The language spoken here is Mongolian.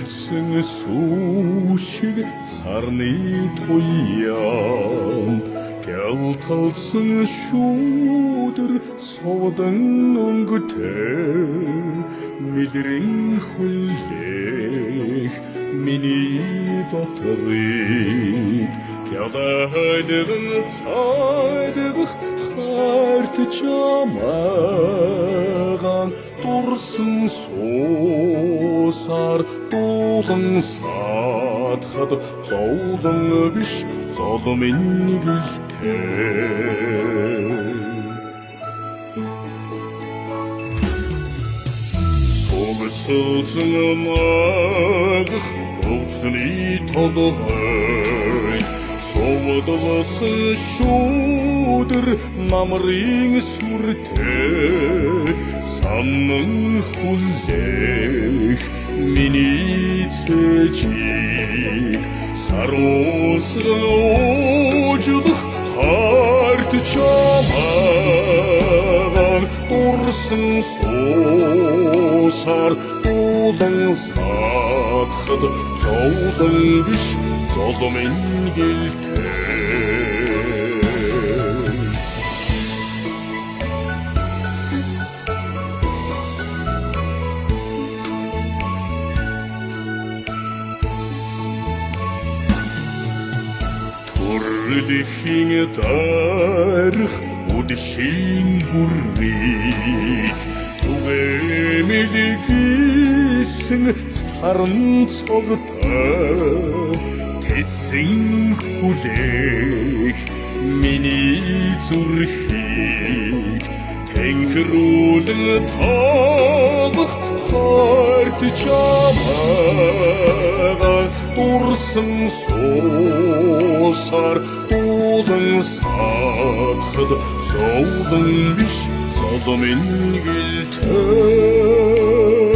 өлсөн сүү шиг сарны туяам гялталсан шүүдэр суудан өнгөтэй мэдрэн хүлээх миний доторыг гялайдган цайдгах харт чамаагаан дурсан суусаар дуулан саадхад зовлон биш золмын гэлтэй Согсолцон магах усны толгой Соводлосон шүүдэр намрын сүртэй Саннан хүлээх миний цэжиг Саруусган уужлах харт чамаагаан Дурсан суусаар дуулан саадхад зовлон биш золмын гэлтэй Төрлөхийн дарах үдшийн бүрийг түгээмэлгийсэн сарн цогтой Тэсэн хүлээх миний зүрхийг Тэнхрүүлэн тоолох харт чамаагаан Дурсан суусаар дуулан саадхад зовлон биш золмын гэлтэй